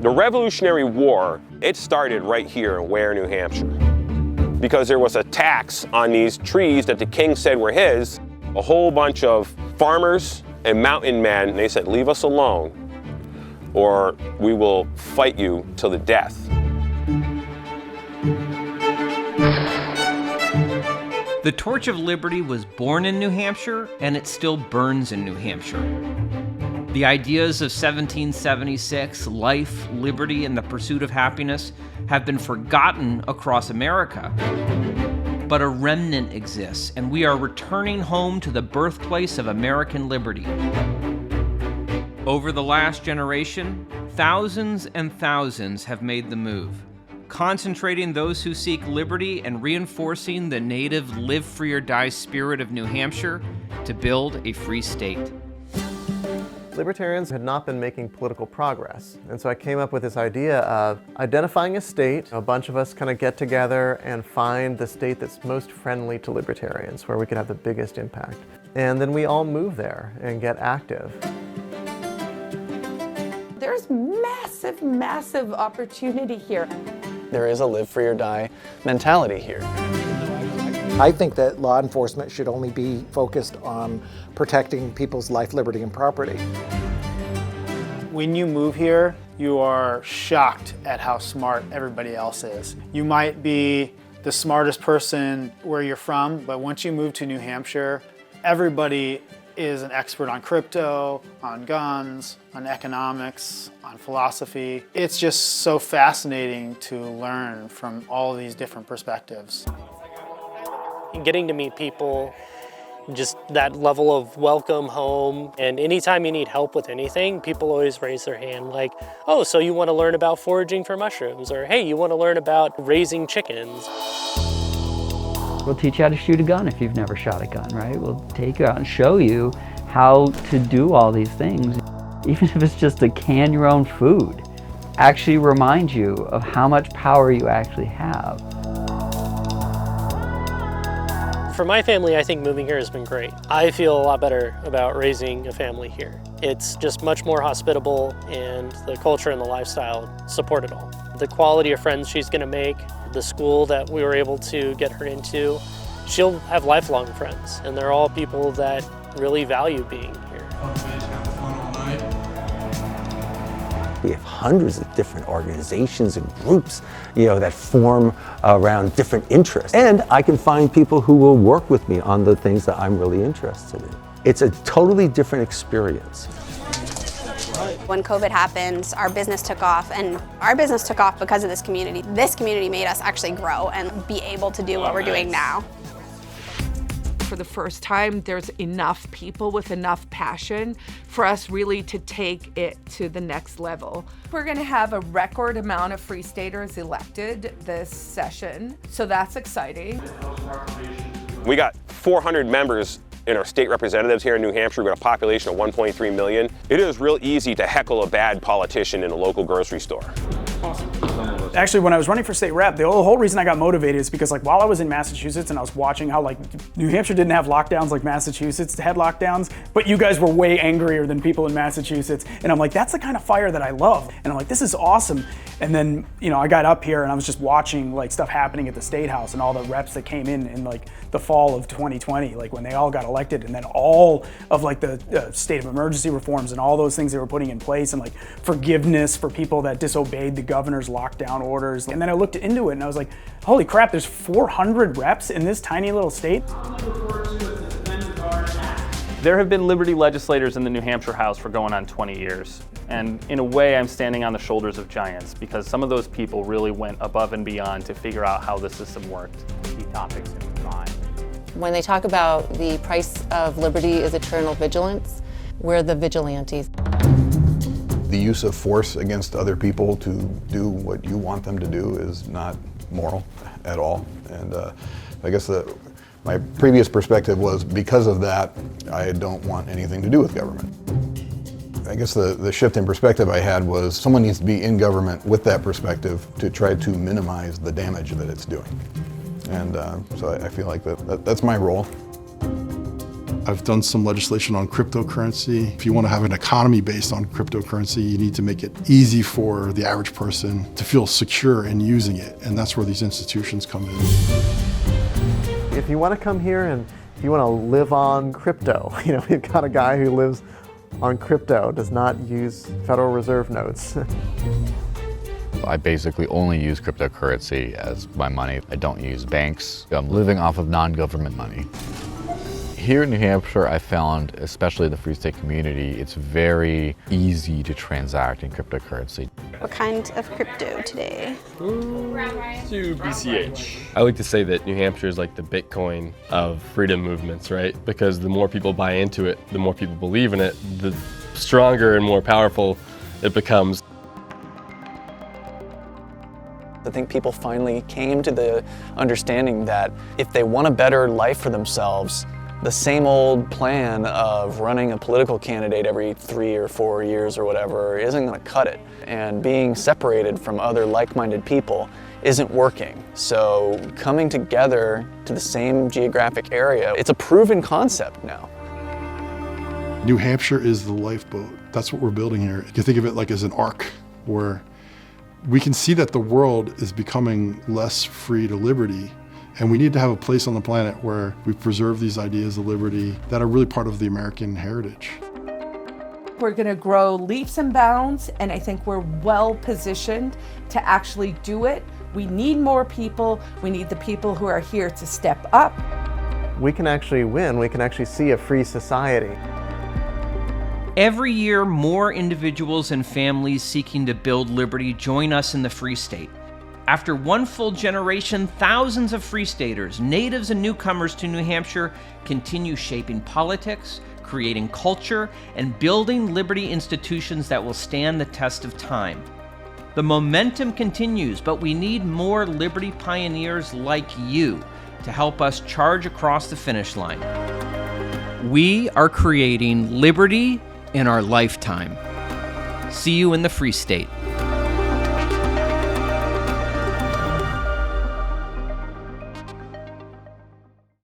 The Revolutionary War, it started right here in Ware, New Hampshire. Because there was a tax on these trees that the king said were his. A whole bunch of farmers and mountain men, they said, leave us alone, or we will fight you till the death. The Torch of Liberty was born in New Hampshire, and it still burns in New Hampshire. The ideas of 1776, life, liberty, and the pursuit of happiness, have been forgotten across America. But a remnant exists, and we are returning home to the birthplace of American liberty. Over the last generation, thousands and thousands have made the move, concentrating those who seek liberty and reinforcing the native live free or die spirit of New Hampshire to build a free state. Libertarians had not been making political progress, and so I came up with this idea of identifying a state. A bunch of us kind of get together and find the state that's most friendly to libertarians, where we could have the biggest impact. And then we all move there and get active. There's massive, massive opportunity here. There is a live free or die mentality here. I think that law enforcement should only be focused on protecting people's life, liberty, and property. When you move here, you are shocked at how smart everybody else is. You might be the smartest person where you're from, but once you move to New Hampshire, everybody is an expert on crypto, on guns, on economics, on philosophy. It's just so fascinating to learn from all of these different perspectives. Getting to meet people, just that level of welcome home, and anytime you need help with anything, people always raise their hand like, oh, so you want to learn about foraging for mushrooms, or hey, you want to learn about raising chickens. We'll teach you how to shoot a gun if you've never shot a gun, right? We'll take you out and show you how to do all these things. Even if it's just to can your own food, actually remind you of how much power you actually have. For my family, I think moving here has been great. I feel a lot better about raising a family here. It's just much more hospitable, and the culture and the lifestyle support it all. The quality of friends she's gonna make, the school that we were able to get her into, she'll have lifelong friends, and they're all people that really value being here. We have hundreds of different organizations and groups, that form around different interests. And I can find people who will work with me on the things that I'm really interested in. It's a totally different experience. When COVID happened, our business took off, and our business took off because of this community. This community made us actually grow and be able to do what we're doing now. For the first time, there's enough people with enough passion for us really to take it to the next level. We're going to have a record amount of Free Staters elected this session, so that's exciting. We got 400 members in our state representatives here in New Hampshire. We've got a population of 1.3 million. It is real easy to heckle a bad politician in a local grocery store. Awesome. Actually, when I was running for state rep, the whole reason I got motivated is because while I was in Massachusetts and I was watching how New Hampshire didn't have lockdowns like Massachusetts had lockdowns, but you guys were way angrier than people in Massachusetts. And I'm like, that's the kind of fire that I love. And I'm like, this is awesome. And then, I got up here and I was just watching stuff happening at the State House and all the reps that came in the fall of 2020, when they all got elected, and then all of the state of emergency reforms and all those things they were putting in place, and forgiveness for people that disobeyed the governor's lockdown orders. And then I looked into it and I was like, holy crap, there's 400 reps in this tiny little state. There have been liberty legislators in the New Hampshire House for going on 20 years. And in a way, I'm standing on the shoulders of giants, because some of those people really went above and beyond to figure out how the system worked. Key topics in mind. When they talk about the price of liberty is eternal vigilance, we're the vigilantes. The use of force against other people to do what you want them to do is not moral at all. And I guess my previous perspective was, because of that, I don't want anything to do with government. I guess the shift in perspective I had was, someone needs to be in government with that perspective to try to minimize the damage that it's doing. And so I feel like that's my role. I've done some legislation on cryptocurrency. If you want to have an economy based on cryptocurrency, you need to make it easy for the average person to feel secure in using it, and that's where these institutions come in. If you want to come here and if you want to live on crypto, we've got a guy who lives on crypto, does not use Federal Reserve notes. I basically only use cryptocurrency as my money. I don't use banks. I'm living off of non-government money. Here in New Hampshire, I found, especially the Free State community, it's very easy to transact in cryptocurrency. What kind of crypto today? To BCH. I like to say that New Hampshire is like the Bitcoin of freedom movements, right? Because the more people buy into it, the more people believe in it, the stronger and more powerful it becomes. I think people finally came to the understanding that if they want a better life for themselves, the same old plan of running a political candidate every 3 or 4 years or whatever isn't going to cut it. And being separated from other like-minded people isn't working. So coming together to the same geographic area, it's a proven concept now. New Hampshire is the lifeboat. That's what we're building here. You can think of it like as an ark where we can see that the world is becoming less free to liberty, and we need to have a place on the planet where we preserve these ideas of liberty that are really part of the American heritage. We're going to grow leaps and bounds, and I think we're well positioned to actually do it. We need more people. We need the people who are here to step up. We can actually win. We can actually see a free society. Every year, more individuals and families seeking to build liberty join us in the Free State. After one full generation, thousands of Free Staters, natives and newcomers to New Hampshire, continue shaping politics, creating culture, and building liberty institutions that will stand the test of time. The momentum continues, but we need more liberty pioneers like you to help us charge across the finish line. We are creating liberty in our lifetime. See you in the Free State.